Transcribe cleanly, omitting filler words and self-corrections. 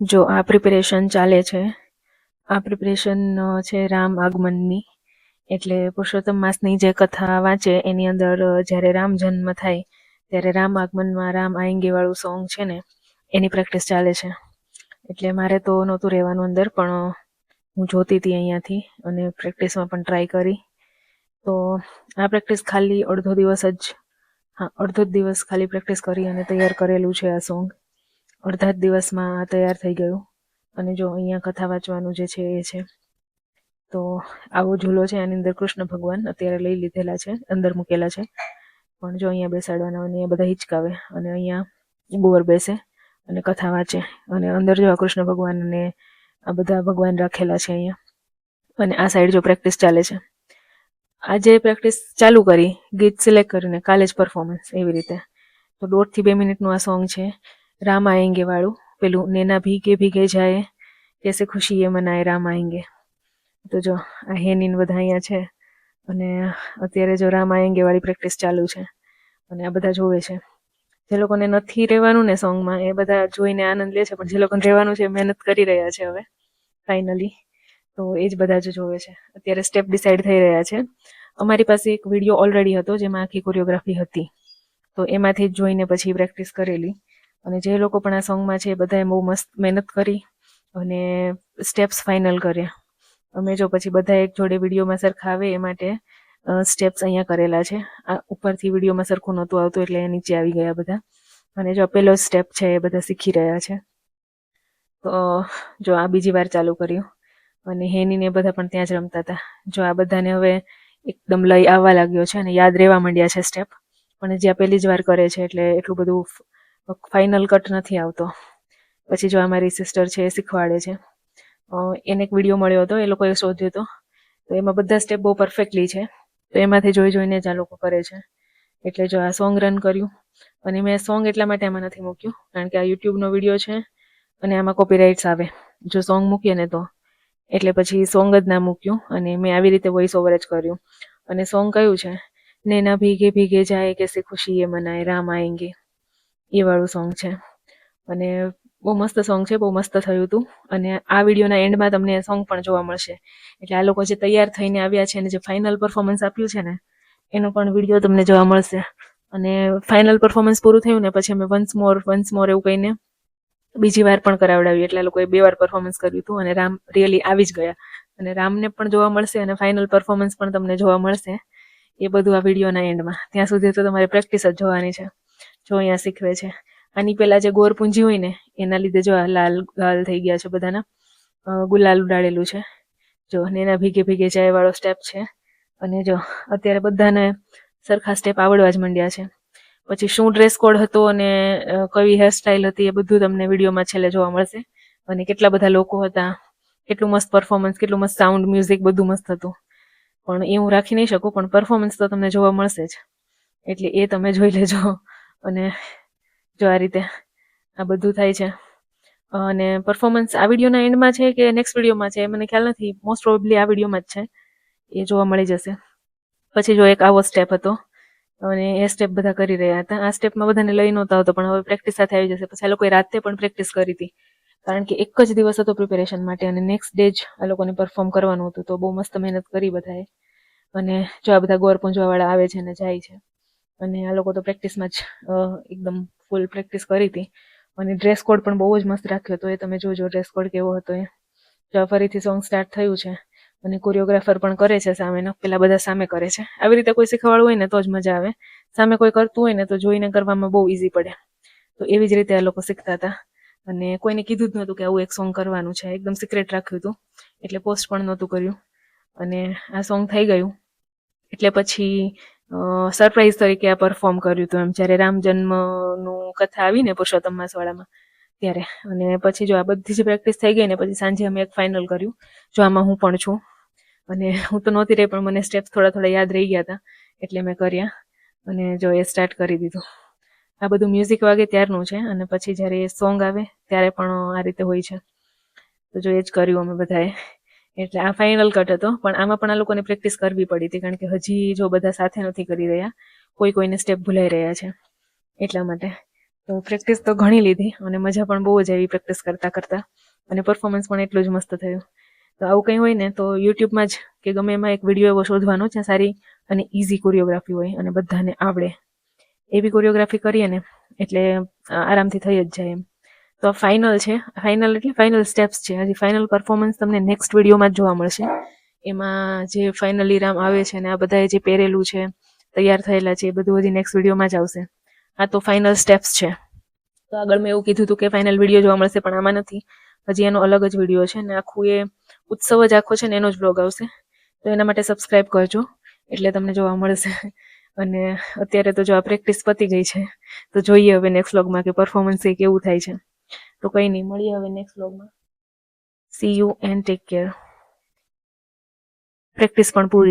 જો આ પ્રિપેરેશન ચાલે છે, આ પ્રિપેરેશન છે રામ આગમનની. એટલે પુરુષોત્તમ માસની જે કથા વાંચે એની અંદર જ્યારે રામ જન્મ થાય ત્યારે રામ આગમનમાં રામ આएंगे વાળું સોંગ છે ને એની પ્રેક્ટિસ ચાલે છે. એટલે મારે તો નહોતું રહેવાનું અંદર, પણ હું જોતી હતી અહીંયાથી અને પ્રેક્ટિસમાં પણ ટ્રાય કરી. તો આ પ્રેક્ટિસ ખાલી અડધો દિવસ ખાલી પ્રેક્ટિસ કરી અને તૈયાર કરેલું છે આ સોંગ. અડધા જ દિવસમાં આ તૈયાર થઈ ગયું. અને જો અહીંયા કથા વાંચવાનું જે છે એ છે. તો આવો ઝૂલો છે, આની અંદર કૃષ્ણ ભગવાન અત્યારે લઈ લીધેલા છે, અંદર મૂકેલા છે. પણ જો અહીંયા બેસાડવાના અને એ બધા હિચકાવે અને અહીંયા બોર બેસે અને કથા વાંચે અને અંદર જો કૃષ્ણ ભગવાન અને આ બધા ભગવાન રાખેલા છે અહીંયા. અને આ સાઈડ જો પ્રેક્ટિસ ચાલે છે. આજે પ્રેક્ટિસ ચાલુ કરી, ગીત સિલેક્ટ કરીને કાલે જ પરફોર્મન્સ એવી રીતે. તો 1.5 થી 2 મિનિટનું આ સોંગ છે, રામ આएंगे વાળું. પેલું નેના ભીગે ભીગે જાય કેસે ખુશી એ મનાય રામ આएंगे. તો જો આ હેનીન બધા અહીંયા છે અને અત્યારે જો રામ આएंगे વાળી પ્રેક્ટિસ ચાલુ છે અને આ બધા જોવે છે. જે લોકોને નથી રહેવાનું ને સોંગમાં એ બધા જોઈને આનંદ લે છે, પણ જે લોકોને રહેવાનું છે મહેનત કરી રહ્યા છે હવે ફાઇનલી. તો એ જ બધા જ જોવે છે. અત્યારે સ્ટેપ ડિસાઈડ થઈ રહ્યા છે. અમારી પાસે એક વિડીયો ઓલરેડી હતો જેમાં આખી કોરિયોગ્રાફી હતી, તો એમાંથી જ જોઈને પછી પ્રેક્ટિસ કરેલી. અને જે લોકો પણ આ સોંગમાં છે એ બધાએ બહુ મસ્ત મહેનત કરી અને સ્ટેપ્સ ફાઇનલ કર્યા. અમે જો પછી બધા એક જોડે વિડીયોમાં સરખા આવે એ માટે સ્ટેપ્સ અહીંયા કરેલા છે. આ ઉપરથી વિડીયોમાં સરખું નહોતું આવતું એટલે નીચે આવી ગયા બધા. અને જો પેલો સ્ટેપ છે એ બધા શીખી રહ્યા છે. તો જો આ બીજી વાર ચાલુ કર્યું અને હેનીને બધા પણ ત્યાં જ રમતા હતા. જો આ બધાને હવે એકદમ લઈ આવવા લાગ્યો છે અને યાદ રહેવા માંડ્યા છે સ્ટેપ. પણ જ્યાં પહેલી જ વાર કરે છે એટલે એટલું બધું ફાઇનલ કટ નથી આવતો. પછી જો અમારી સિસ્ટર છે એ શીખવાડે છે. એને એક વિડીયો મળ્યો હતો, એ લોકોએ શોધ્યો હતો, તો એમાં બધા સ્ટેપ બહુ પરફેક્ટલી છે. તો એમાંથી જોઈને જ આ લોકો કરે છે. એટલે જો આ સોંગ રન કર્યું અને મેં સોંગ એટલા માટે આમાં નથી મૂક્યું કારણ કે આ યુટ્યુબનો વિડીયો છે અને આમાં કોપીરાઇટ્સ આવે જો સોંગ મૂકીએ ને તો. એટલે પછી સોંગ જ ના મૂક્યું અને મેં આવી રીતે વોઇસ ઓવર જ કર્યું. અને સોંગ કયું છે, નેના ભીગે ભીગે જાય કેસે ખુશી એ મનાય રામ આएंगे, એ વાળું સોંગ છે. અને બહુ મસ્ત સોંગ છે, બહુ મસ્ત થયું હતું. અને આ વિડીયોના એન્ડમાં તમને સોંગ પણ જોવા મળશે. એટલે આ લોકો જે તૈયાર થઈને આવ્યા છે અને જે ફાઇનલ પરફોર્મન્સ આપ્યું છે ને એનો પણ વિડીયો તમને જોવા મળશે. અને ફાઇનલ પરફોર્મન્સ પૂરું થયું ને પછી અમે વન્સ મોર એવું કહીને બીજી વાર પણ કરાવડાવ્યું. એટલે આ લોકોએ 2 વાર પરફોર્મન્સ કર્યું હતું અને રામ રિયલી આવી જ ગયા. અને રામને પણ જોવા મળશે અને ફાઇનલ પરફોર્મન્સ પણ તમને જોવા મળશે. એ બધું આ વિડીયોના એન્ડમાં. ત્યાં સુધી તો તમારે પ્રેક્ટિસ જ જોવાની છે. જો અહીંયા શીખવે છે. આની પહેલા જે ગોર પૂંજી હોય ને એના લીધે જો આ લાલ ગાલ થઈ ગયા છે બધાના. ગુલાલ ઉડાડેલું છે. જો નેના ભીગે ભીગે જાય વાળો સ્ટેપ છે. અને જો અત્યારે બધાને સરખા સ્ટેપ આવડવા જ માંડ્યા છે. પછી શું ડ્રેસ કોડ હતો અને કઈ હેરસ્ટાઈલ હતી એ બધું તમને વિડીયોમાં છેલ્લે જોવા મળશે. અને કેટલા બધા લોકો હતા, કેટલું મસ્ત પરફોર્મન્સ, કેટલું મસ્ત સાઉન્ડ, મ્યુઝિક બધું મસ્ત હતું. પણ એ હું રાખી નહીં શકું, પણ પરફોર્મન્સ તો તમને જોવા મળશે જ. એટલે એ તમે જોઈ લેજો. અને જો આ રીતે આ બધું થાય છે. અને પરફોર્મન્સ આ વિડીયોના એન્ડમાં છે કે નેક્સ્ટ વિડીયોમાં છે એ મને ખ્યાલ નથી. મોસ્ટ પ્રોબેબલી આ વિડીયોમાં જ છે, એ જોવા મળી જશે. પછી જો એક આવો સ્ટેપ હતો અને એ સ્ટેપ બધા કરી રહ્યા હતા. આ સ્ટેપમાં બધાને લઈ નહોતા આવતો, પણ હવે પ્રેક્ટિસ સાથે આવી જશે. પછી આ લોકોએ રાતે પણ પ્રેક્ટિસ કરી હતી કારણ કે એક જ દિવસ હતો પ્રિપેરેશન માટે અને નેક્સ્ટ ડે જ આ લોકોને પરફોર્મ કરવાનું હતું. તો બહુ મસ્ત મહેનત કરી બધાએ. અને જો આ બધા ગોર પૂંજવાવાળા આવે છે અને જાય છે. અને આ લોકો તો પ્રેક્ટિસમાં જ એકદમ ફૂલ પ્રેક્ટિસ કરી હતી. અને ડ્રેસ કોડ પણ બહુ જ મસ્ત રાખ્યો હતો. એ તમે જોજો ડ્રેસ કોડ કેવો હતો એ. જો ફરીથી સોંગ સ્ટાર્ટ થયું છે અને કોરિયોગ્રાફર પણ કરે છે સામેનો. પેલા બધા સામે કરે છે. આવી રીતે કોઈ શીખવાડવું હોય ને તો જ મજા આવે. સામે કોઈ કરતું હોય ને તો જોઈને કરવામાં બહુ ઈઝી પડે. તો એવી જ રીતે આ લોકો શીખતા હતા. અને કોઈને કીધું જ નહોતું કે આવું એક સોંગ કરવાનું છે. એકદમ સિક્રેટ રાખ્યું હતું. એટલે પોસ્ટ પણ નહોતું કર્યું. અને આ સોંગ થઈ ગયું એટલે પછી સરપ્રાઈઝ તરીકે આ પરફોર્મ કર્યું હતું એમ. જ્યારે રામ જન્મનું કથા આવી ને પુરુષોત્તમ માસ વાળામાં ત્યારે. અને પછી જો આ બધી જ પ્રેક્ટિસ થઈ ગઈ ને પછી સાંજે અમે એક ફાઇનલ કર્યું. જો આમાં હું પણ છું. અને હું તો નહોતી રહી, પણ મને સ્ટેપ્સ થોડા યાદ રહી ગયા હતા એટલે મેં કર્યા. અને જો એ સ્ટાર્ટ કરી દીધું. આ બધું મ્યુઝિક વાગે ત્યારનું છે. અને પછી જ્યારે એ સોંગ આવે ત્યારે પણ આ રીતે હોય છે. તો જો એ જ કર્યું અમે બધાએ. એટલે આ ફાઇનલ કટ હતો. પણ આમાં પણ આ લોકોને પ્રેક્ટિસ કરવી પડી હતી કારણ કે હજી જો બધા સાથે નથી કરી રહ્યા, કોઈને સ્ટેપ ભૂલાઈ રહ્યા છે એટલા માટે. તો પ્રેક્ટિસ તો ઘણી લીધી અને મજા પણ બહુ જ આવી પ્રેક્ટિસ કરતાં કરતાં, અને પરફોર્મન્સ પણ એટલું જ મસ્ત થયું. તો આવું કંઈ હોય ને તો યુટ્યુબમાં જ કે ગમે એમાં એક વિડીયો એવો શોધવાનો જ્યાં સારી અને ઇઝી કોરિયોગ્રાફી હોય અને બધાને આવડે એવી કોરિયોગ્રાફી કરીએ ને એટલે આરામથી થઈ જ જાય એમ. તો ફાઇનલ છે, ફાઇનલ એટલે ફાઇનલ સ્ટેપ્સ છે. હજી ફાઇનલ પરફોર્મન્સ તમને નેક્સ્ટ વિડીયોમાં જ જોવા મળશે. એમાં જે ફાઇનલી રામ આવે છે ને આ બધાએ જે પહેરેલું છે, તૈયાર થયેલા છે, એ બધું હજી નેક્સ્ટ વિડીયોમાં જ આવશે. આ તો ફાઇનલ સ્ટેપ્સ છે. તો આગળ મેં એવું કીધું હતું કે ફાઇનલ વિડીયો જોવા મળશે, પણ આમાં નથી. હજી એનો અલગ જ વિડીયો છે ને આખું એ ઉત્સવ જ આખો છે ને એનો જ બ્લોગ આવશે. તો એના માટે સબસ્ક્રાઈબ કરજો એટલે તમને જોવા મળશે. અને અત્યારે તો જો આ પ્રેક્ટિસ પતી ગઈ છે, તો જોઈએ હવે નેક્સ્ટ વ્લોગમાં કે પરફોર્મન્સ એ કેવું થાય છે. તો કંઈ નહીં, મળીએ હવે નેક્સ્ટ વ્લોગમાં. C you and take care. Practice પણ પૂરી